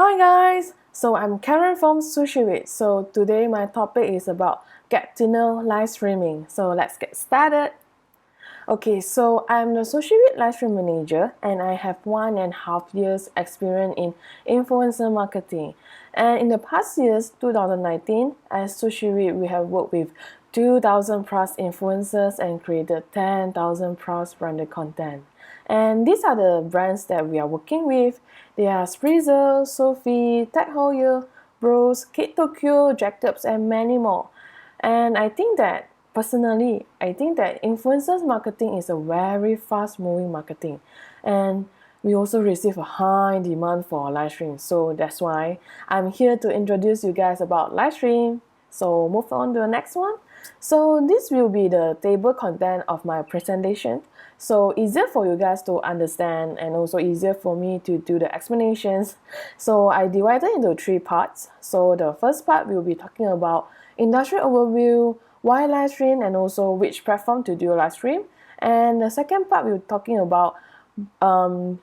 Hi guys, so I'm Karen from SushiVid. So today my topic is about get to know live streaming. So let's get started. Okay, so I'm the SushiVid live stream manager and I have 1.5 years experience in influencer marketing. And in the past years, 2019, as SushiVid, we have worked with 2,000 plus influencers and created 10,000 plus branded content. And these are the brands that we are working with. They are Spreezer, Sophie, Tech Heuer, Bros, Kid Tokyo, Jacobs, and many more. And I think that personally, I think that influencers marketing is a very fast moving marketing. And we also receive a high demand for live stream. So that's why I'm here to introduce you guys about live stream. So move on to the next one. So this will be the table content of my presentation. So easier for you guys to understand and also easier for me to do the explanations. So I divided into 3 parts. So the first part will be talking about industry overview, why live stream, and also which platform to do live stream. And the second part we're talking about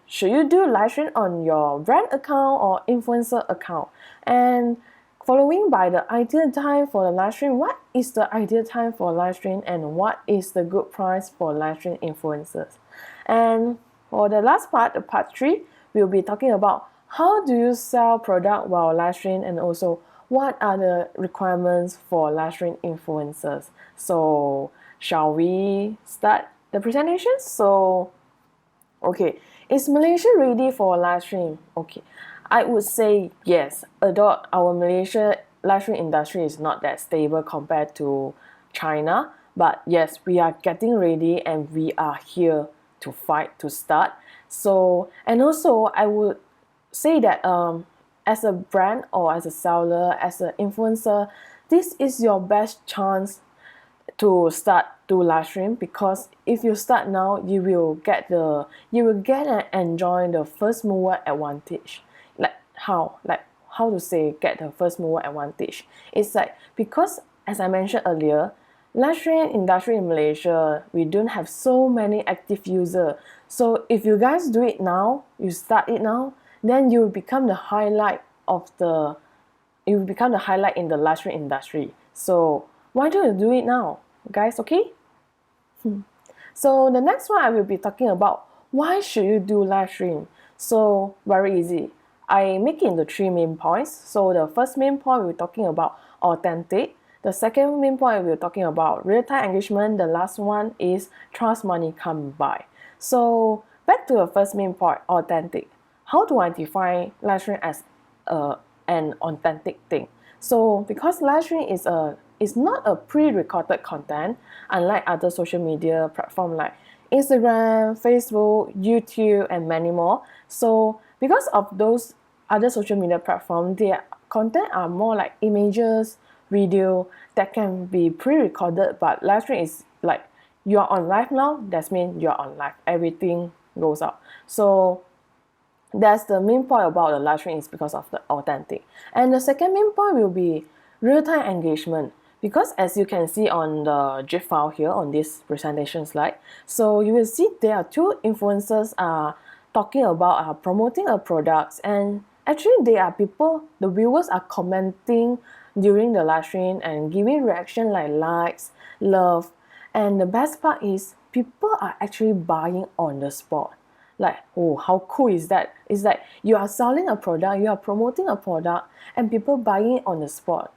should you do live stream on your brand account or influencer account, and following by the ideal time for the live stream. What is the ideal time for live stream and what is the good price for live stream influencers? And for the last part, the part 3, we'll be talking about how do you sell product while live stream and also what are the requirements for live stream influencers. So shall we start the presentation? So okay, is Malaysia ready for live stream? Okay, I would say yes, although our Malaysia live stream industry is not that stable compared to China, but yes, we are getting ready and we are here to fight to start. So, and also I would say that as a brand or as a seller, as an influencer, this is your best chance to start to live stream, because if you start now, you will get and enjoy the first mover advantage. Like how to say get the first mover advantage? It's like, because as I mentioned earlier, live stream industry in Malaysia, we don't have so many active users. So if you guys do it now, you start it now, then you will become the highlight in the live stream industry. So why don't you do it now, guys? Okay. So the next one I will be talking about, why should you do live stream? So very easy. I make it into 3 main points. So the first main point we're talking about authentic. The second main point we're talking about real-time engagement. The last one is trust money come by. So back to the first main point, authentic. How do I define live stream as an authentic thing? So because live stream is not a pre-recorded content, unlike other social media platforms like Instagram, Facebook, YouTube, and many more. So because of those other social media platforms, their content are more like images, video that can be pre-recorded, but live stream is like you're on live now, that means you're on live. Everything goes out. So that's the main point about the live stream, is because of the authentic. And the second main point will be real-time engagement, because as you can see on the GIF file here on this presentation slide, so you will see there are 2 influencers talking about promoting a product, and actually they are people, the viewers are commenting during the live stream and giving reaction like likes, love, and the best part is people are actually buying on the spot. Like, oh, how cool is that? It's like you are selling a product, you are promoting a product, and people buying it on the spot.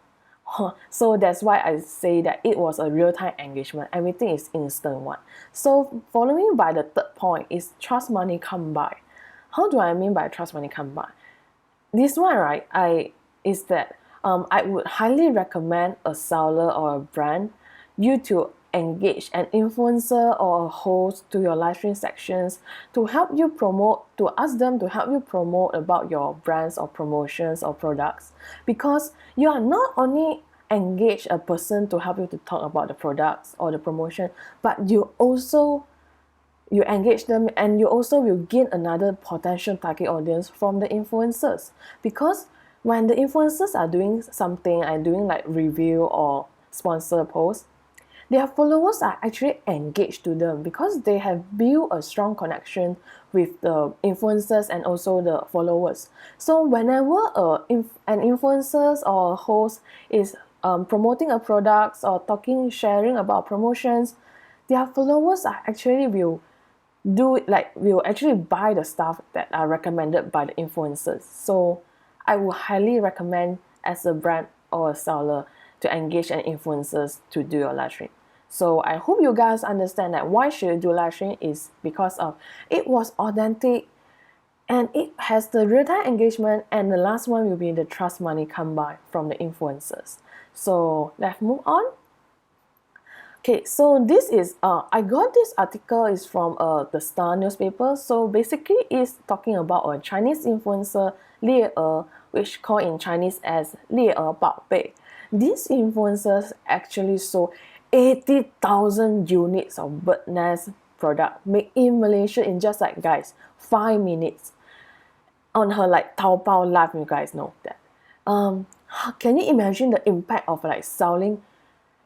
So that's why I say that it was a real-time engagement. Everything is instant one. So following by the third point is trust money come by. How do I mean by trust money come by? This one, right, I would highly recommend a seller or a brand you to engage an influencer or a host to your live stream sections to help you promote, to ask them to help you promote about your brands or promotions or products, because you are not only engage a person to help you to talk about the products or the promotion, but you engage them and you also will gain another potential target audience from the influencers, because when the influencers are doing something and doing like review or sponsor posts, their followers are actually engaged to them because they have built a strong connection with the influencers and also the followers. So whenever an influencer or a host is promoting a product or sharing about promotions, their followers are actually will actually buy the stuff that are recommended by the influencers. So I would highly recommend as a brand or a seller to engage an influencers to do your live stream. So I hope you guys understand that why should you do live stream is because of it was authentic and it has the real-time engagement, and the last one will be the trust money come by from the influencers. So let's move on. Okay, so this is I got this article is from the Star newspaper. So basically, it's talking about a Chinese influencer Lie which called in Chinese as Lie Bao Bei. These influencers actually sold 80,000 units of bird nest product made in Malaysia in just 5 minutes on her Taobao live. You guys know that. Can you imagine the impact of selling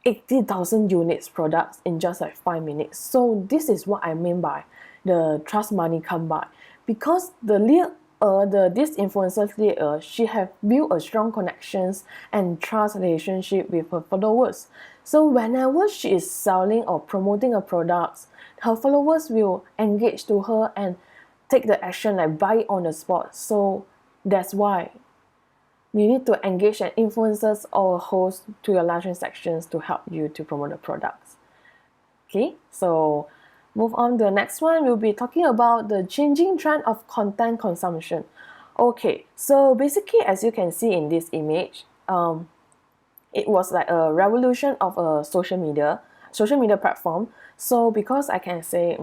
80,000 units products in just 5 minutes? So this is what I mean by the trust money come by, because this influencer she have built a strong connections and trust relationship with her followers. So whenever she is selling or promoting a product, her followers will engage to her and take the action buy it on the spot. So that's why you need to engage an influencers or a host to your live stream sections to help you to promote the products. Okay, so move on to the next one. We'll be talking about the changing trend of content consumption. Okay, so basically, as you can see in this image, it was like a revolution of a social media platform. So because I can say,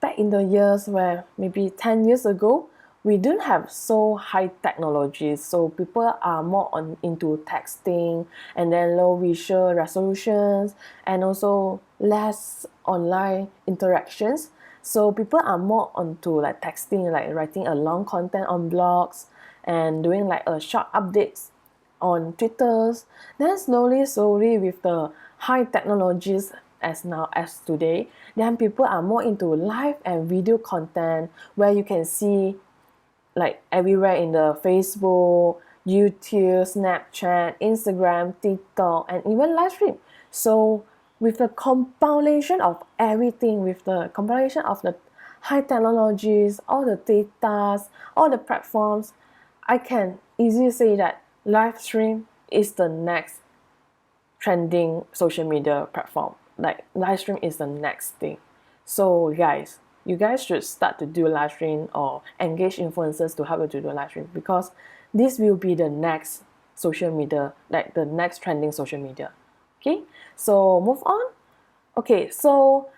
back in the years where maybe 10 years ago, we didn't have so high technologies, so people are more into texting and then low visual resolutions and also less online interactions. So people are more onto texting, writing a long content on blogs and doing a short updates on Twitters. Then slowly with the high technologies as today, then people are more into live and video content where you can see everywhere in the Facebook, YouTube, Snapchat, Instagram, TikTok, and even live stream. So with the compilation of everything, with the compilation of the high technologies, all the data, all the platforms, I can easily say that live stream is the next trending social media platform. Live stream is the next thing. So guys, you guys should start to do live stream or engage influencers to help you to do live stream, because this will be the next social media, the next trending social media. Okay, so move on. Okay, so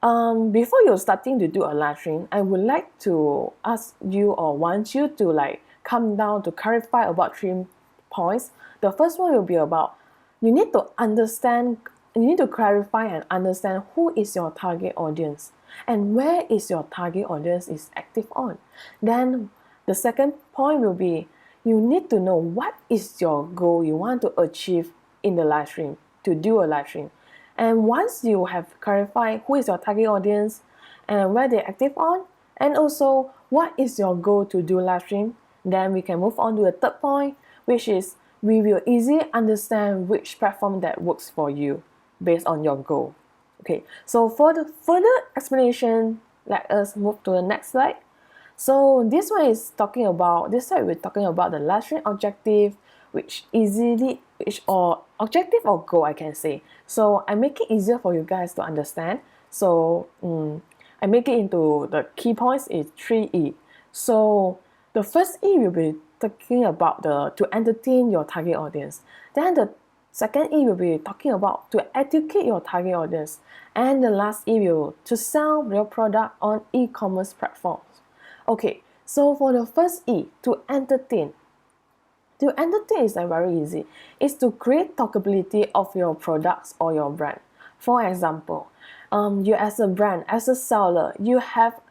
before you're starting to do a live stream, I would like to ask you or want you to come down to clarify about 3 points. The first one will be about you need to clarify and understand who is your target audience and where is your target audience is active on. Then the second point will be you need to know what is your goal you want to achieve in the live stream, to do a live stream. And once you have clarified who is your target audience and where they're active on, and also what is your goal to do live stream, then we can move on to the third point, which is we will easily understand which platform that works for you based on your goal. Okay, so for the further explanation, let us move to the next slide. So this one is talking about, this side we're talking about the live stream objective, or objective or goal, I can say. So I make it easier for you guys to understand. So I make it into the key points is 3E. So the first E will be talking about to entertain your target audience. Then the second E will be talking about to educate your target audience. And the last E will to sell your product on e-commerce platforms. Okay, so for the first E, to entertain. To entertain is very easy. It's to create talkability of your products or your brand. For example, you as a brand, as a seller, you have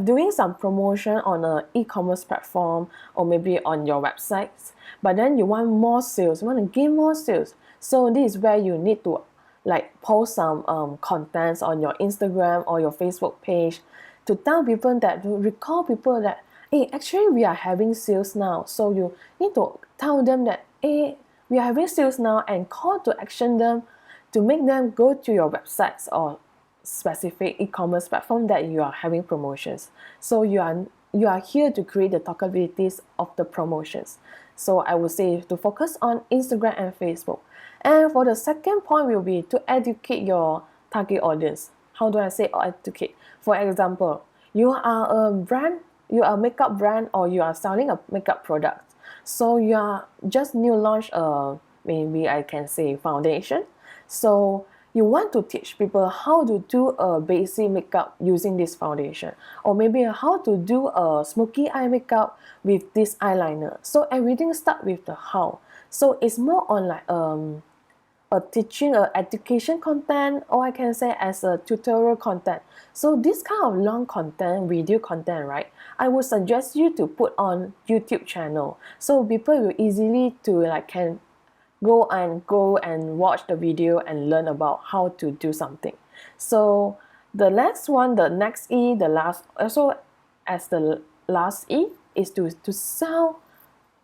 doing some promotion on an e-commerce platform or maybe on your websites, but then you want more sales, you want to gain more sales. So this is where you need to like post some contents on your Instagram or your Facebook page to tell people that, to recall people that, hey, actually we are having sales now. So you need to tell them that, hey, we are having sales now, and call to action them to make them go to your websites or specific e-commerce platform that you are having promotions. So you are here to create the talkabilities of the promotions. So I would say to focus on Instagram and Facebook. And for the second point will be to educate your target audience. How do I say educate? For example, you are a brand, you are a makeup brand, or you are selling a makeup product. So you are just new launch maybe I can say foundation. So you want to teach people how to do a basic makeup using this foundation, or maybe how to do a smoky eye makeup with this eyeliner. So everything start with the how. So it's more on like a teaching, a education content, or I can say as a tutorial content. So this kind of long content, video content, right, I would suggest you to put on YouTube channel, so people will easily to like can go and watch the video and learn about how to do something. So the next one, the next E, the last, also as the last E, is to sell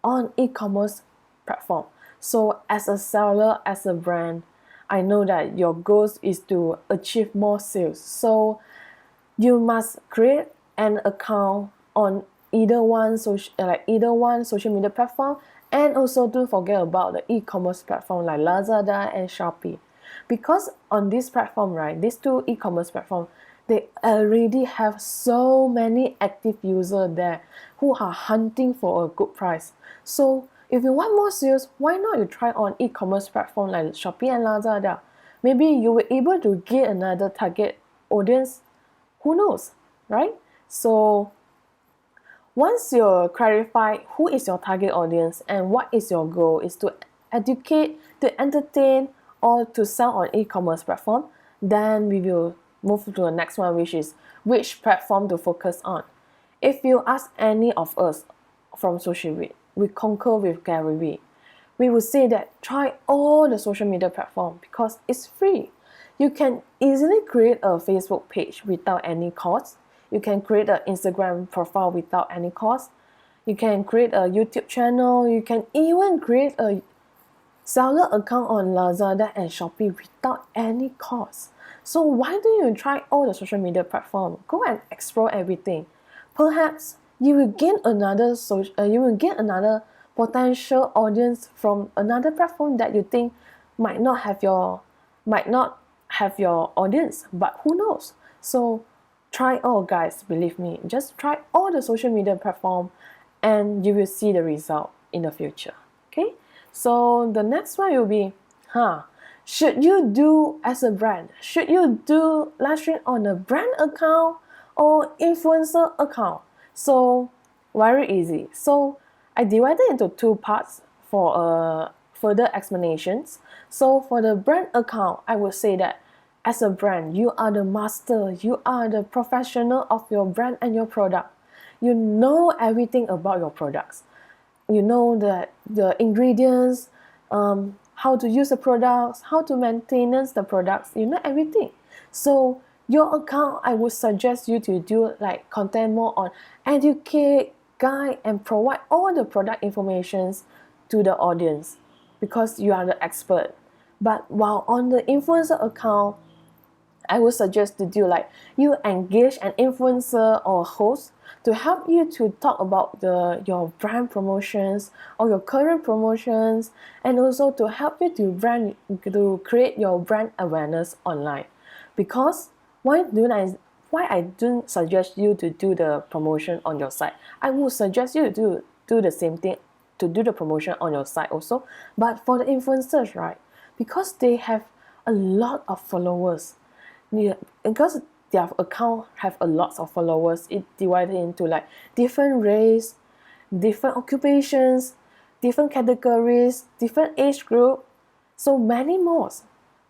on e-commerce platform. So as a seller, as a brand, I know that your goal is to achieve more sales. So you must create an account on either one social media platform, and also don't forget about the e-commerce platform like Lazada and Shopee, because on this platform, right, these two e-commerce platform, they already have so many active users there who are hunting for a good price. So if you want more sales, why not you try on e-commerce platform like Shopee and Lazada? Maybe you will able to get another target audience. Who knows, right? So once you clarify who is your target audience and what is your goal is to educate, to entertain, or to sell on e-commerce platform, then we will move to the next one, which is which platform to focus on. If you ask any of us from SushiVid, we concur with Gary Vee. We would say that try all the social media platform because it's free. You can easily create a Facebook page without any cost. You can create an Instagram profile without any cost. You can create a YouTube channel. You can even create a seller account on Lazada and Shopee without any cost. So why don't you try all the social media platform? Go and explore everything. Perhaps you will gain another potential audience from another platform that you think might not have your audience, but who knows? So try all, guys, believe me. Just try all the social media platform and you will see the result in the future. Okay? So the next one will be, should you do as a brand? Should you do live stream on a brand account or influencer account? So very easy. So I divided into two parts for further explanations. So for the brand account, I would say that as a brand, you are the master, you are the professional of your brand and your product. You know everything about your products. You know the ingredients, how to use the products, how to maintain the products. You know everything. So your account, I would suggest you to do like content more on educate, guide, and provide all the product informations to the audience because you are the expert. But while on the influencer account, I would suggest to do like you engage an influencer or host to help you to talk about your brand promotions or your current promotions, and also to help you to create your brand awareness online. Because why I don't suggest you to do the promotion on your site? I would suggest you to do the same thing, to do the promotion on your site also. But for the influencers, right, because they have a lot of followers, because their account have a lot of followers, it divided into like different race, different occupations, different categories, different age group, so many more,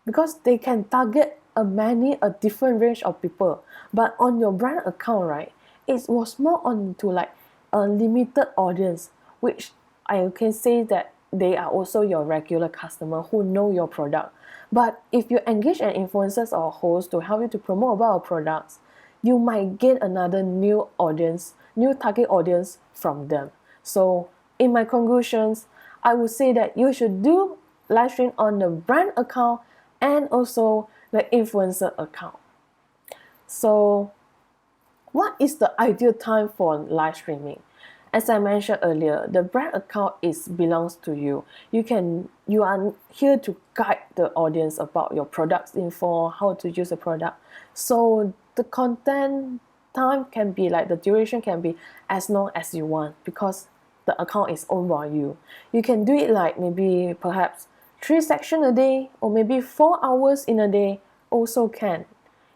because they can target a different range of people. But on your brand account, right, it was more on to like a limited audience, which I can say that they are also your regular customer who know your product. But if you engage an influencers or host to help you to promote about our products, you might gain another new audience, new target audience from them. So in my conclusions, I would say that you should do live stream on the brand account and also the influencer account. So what is the ideal time for live streaming? As I mentioned earlier, the brand account belongs to you. You are here to guide the audience about your products info, how to use the product. So the content time can be like the duration can be as long as you want because the account is owned by you. You can do it like maybe perhaps 3 sections a day or maybe 4 hours in a day also can.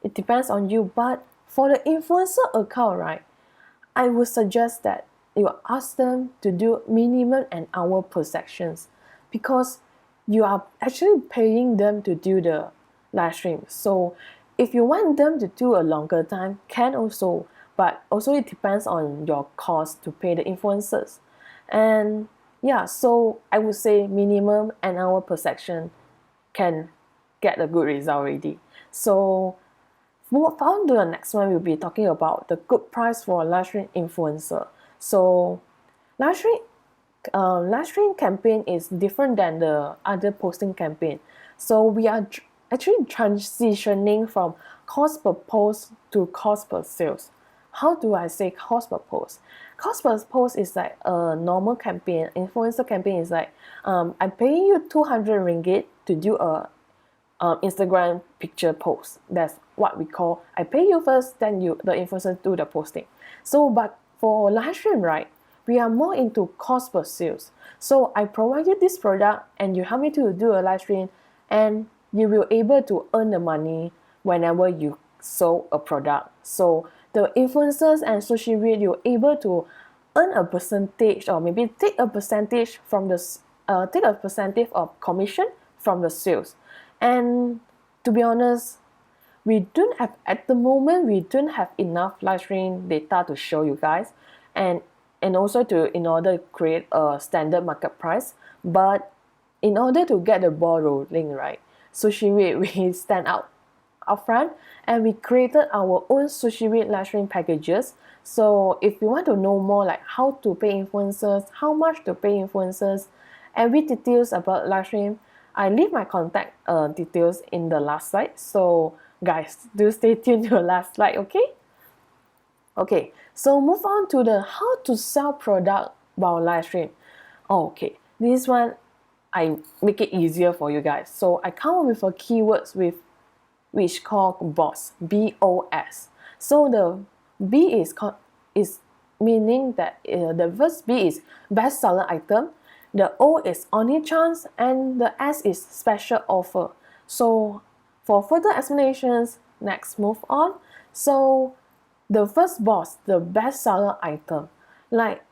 It depends on you. But for the influencer account, right, I would suggest that you ask them to do minimum an hour per sections because you are actually paying them to do the live stream. So if you want them to do a longer time, can also, but also it depends on your cost to pay the influencers. And yeah, so I would say minimum an hour per section can get a good result already. So move on to the next one, we'll be talking about the good price for a live stream influencer. So live stream campaign is different than the other posting campaign. So we are actually transitioning from cost per post to cost per sales. How do I say cost per post? Cost per post is like a normal campaign. Influencer campaign is like I'm paying you 200 ringgit to do a Instagram picture post. That's what we call I pay you first, then the influencer do the posting. So but for live stream, right, we are more into cost per sales. So I provide you this product and you help me to do a live stream and you will able to earn the money whenever you sell a product. So the influencers and SushiVid, you're able to earn a percentage or maybe take a percentage from take a percentage of commission from the sales. And to be honest, we don't have at the moment we don't have enough live stream data to show you guys, and also in order to create a standard market price. But in order to get the ball rolling, right, SushiVid, we stand out upfront and we created our own SushiVid live stream packages. So if you want to know more like how to pay influencers, how much to pay influencers, every details about live stream, I leave my contact details in the last slide. So guys, do stay tuned to the last slide, okay? Okay, so move on to the how to sell product while live stream. Okay, this one I make it easier for you guys. So I come up with a keywords which called BOSS, B-O-S. So the B is meaning that the first B is best seller item, the O is only chance, and the S is special offer. So for further explanations, next move on. So the first boss, the best seller item, like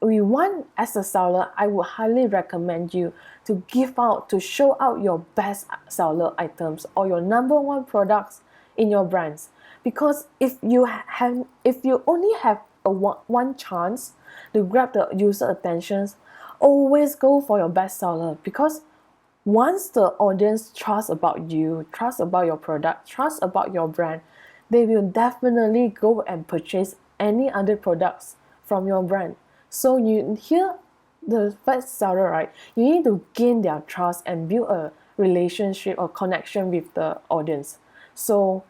we want as a seller, I would highly recommend you to show out your best seller items or your number one products in your brands. Because if you only have a one chance to grab the user attentions, always go for your best seller, because once the audience trusts about you, trust about your product, trust about your brand, they will definitely go and purchase any other products from your brand. So you here the best seller, right? You need to gain their trust and build a relationship or connection with the audience. So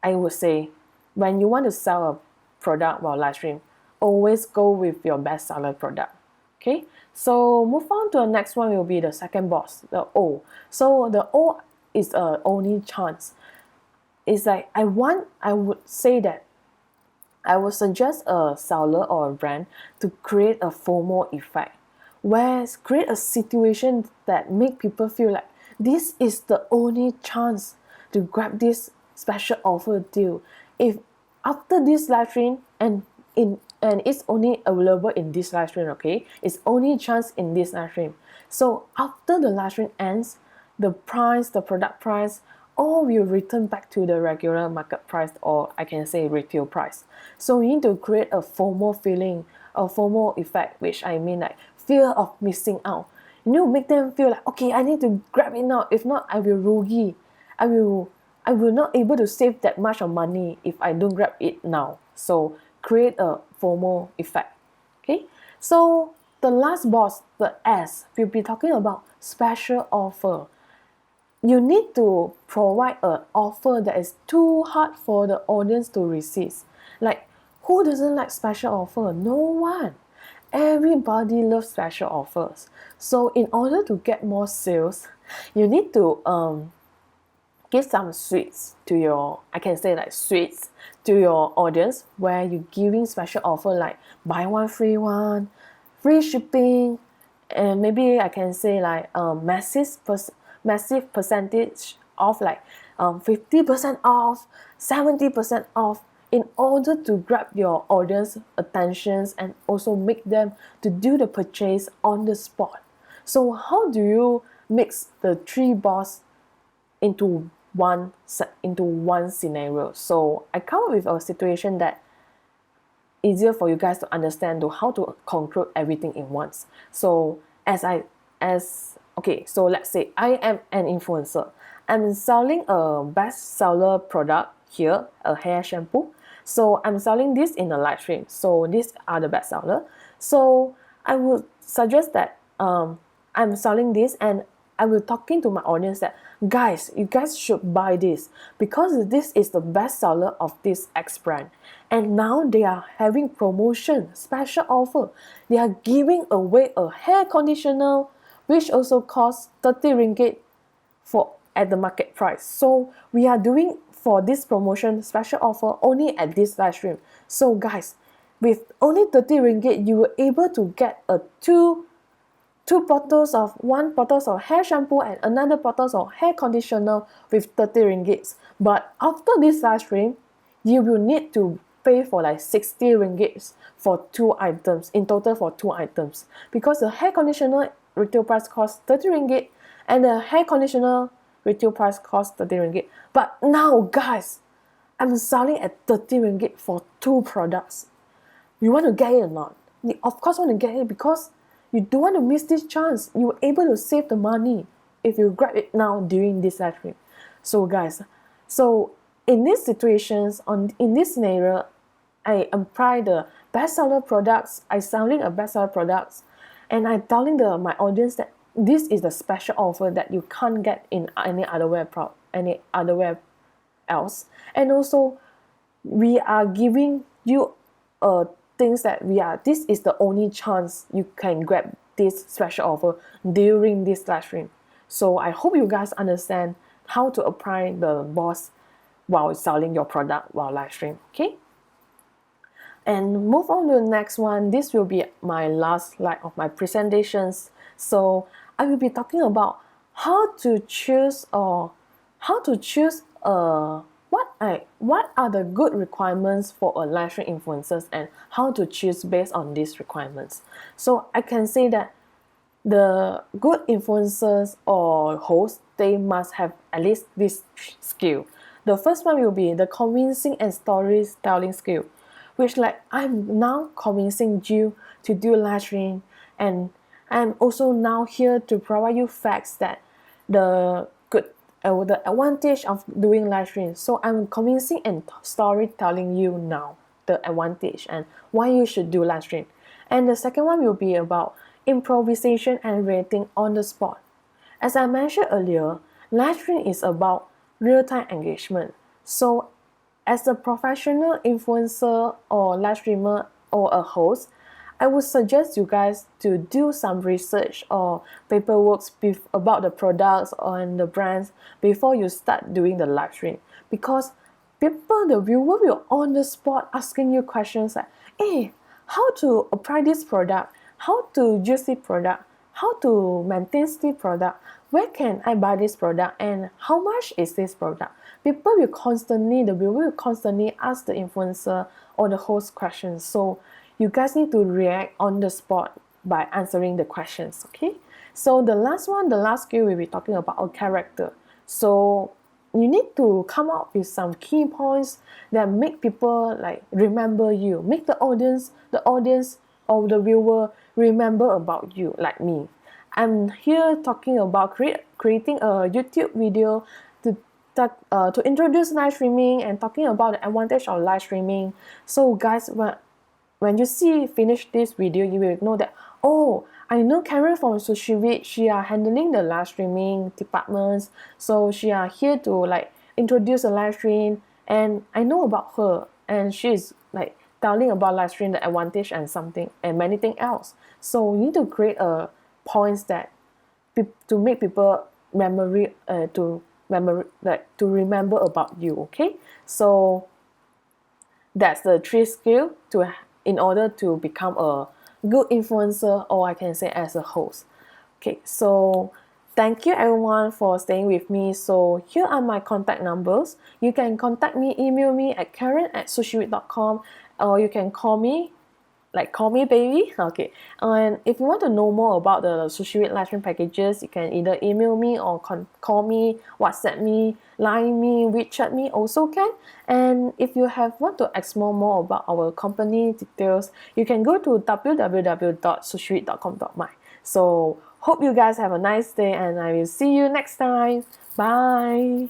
I would say when you want to sell a product while live stream, always go with your best seller product. Okay, so move on to the next one will be the second boss, the O. So the O is a only chance. It's like I would say that I would suggest a seller or a brand to create a FOMO effect, where create a situation that make people feel like this is the only chance to grab this special offer deal. If after this live stream and it's only available in this live stream, okay? It's only chance in this live stream. So after the live stream ends, the product price, all will return back to the regular market price, or I can say retail price. So you need to create a FOMO feeling, a FOMO effect, which I mean like fear of missing out. You need to make them feel like, okay, I need to grab it now. If not, I will rugi. I will not able to save that much of money if I don't grab it now. So create a FOMO effect. Okay, so the last boss, the S, we'll be talking about special offer. You need to provide an offer that is too hard for the audience to resist. Like, who doesn't like special offer? No one. Everybody loves special offers. So in order to get more sales, you need to give some sweets to your, I can say like sweets to your audience, where you're giving special offer like buy one free one, free shipping, and maybe I can say like massive percentage off, like 50% off, 70% off, in order to grab your audience attentions and also make them to do the purchase on the spot. So how do you mix the three boss into one scenario? So I come up with a situation that easier for you guys to understand to how to conclude everything in once. So so let's say I am an influencer. I'm selling a bestseller product here, a hair shampoo. So I'm selling this in a live stream. So these are the bestseller. So I would suggest that I'm selling this, and I will talking to my audience that, guys, you guys should buy this because this is the best seller of this X brand. And now they are having promotion, special offer. They are giving away a hair conditioner, which also costs 30 ringgit for at the market price. So we are doing for this promotion special offer only at this live stream. So guys, with only 30 ringgit, you were able to get a one bottles of hair shampoo and another bottles of hair conditioner with 30 ringgit. But after this live stream, you will need to pay for like 60 ringgit for 2 items, in total for 2 items, because the hair conditioner retail price costs 30 ringgit and the hair conditioner retail price costs 30 ringgit. But now guys, I'm selling at 30 ringgit for 2 products. You want to get it or not? You of course want to get it, because you don't want to miss this chance. You're able to save the money if you grab it now during this live stream. So guys, so in these situations, in this scenario, I apply the bestseller products. I selling a bestseller products, and I telling my audience that this is the special offer that you can't get in any other web else. And also, we are giving you things that this is the only chance you can grab this special offer during this live stream. So I hope you guys understand how to apply the boss while selling your product while live stream. Okay, and move on to the next one. This will be my last slide of my presentations. So I will be talking about how to choose what are the good requirements for a live stream influencers, and how to choose based on these requirements. So I can say that the good influencers or hosts, they must have at least this skill. The first one will be the convincing and storytelling skill, which like I'm now convincing you to do live stream, and I'm also now here to provide you facts that the advantage of doing live stream. So I'm convincing and storytelling you now the advantage and why you should do live stream. And the second one will be about improvisation and rating on the spot. As I mentioned earlier, live stream is about real-time engagement. So as a professional influencer or live streamer or a host, I would suggest you guys to do some research or paperwork about the products and the brands before you start doing the live stream, because the viewer will on the spot asking you questions like, hey, how to apply this product, how to use this product, how to maintain this product, where can I buy this product, and how much is this product. The viewer will constantly ask the influencer or the host questions. So you guys need to react on the spot by answering the questions. Okay, so the last skill we'll be talking about a character. So you need to come up with some key points that make people like remember you, make the audience or the viewer remember about you like me. I'm here talking about creating a YouTube video to introduce live streaming and talking about the advantage of live streaming. So guys, when you finish this video, you will know that, oh, I know Karen from SushiVid. She are handling the live streaming departments, so she are here to like introduce a live stream, and I know about her, and she's like telling about live stream, the advantage and something and many things else. So you need to create a points that to make people to remember about you. Okay, so that's the three skill in order to become a good influencer, or I can say as a host. Okay, so thank you everyone for staying with me. So here are my contact numbers. You can contact me, email me at karen@sushivid.com, or you can call me baby. Okay, and if you want to know more about the SushiVid live stream packages, you can either email me or call me, WhatsApp me, line me, WeChat me also can. And if you want to explore more about our company details, you can go to www.sushivid.com.my. So hope you guys have a nice day, and I will see you next time. Bye.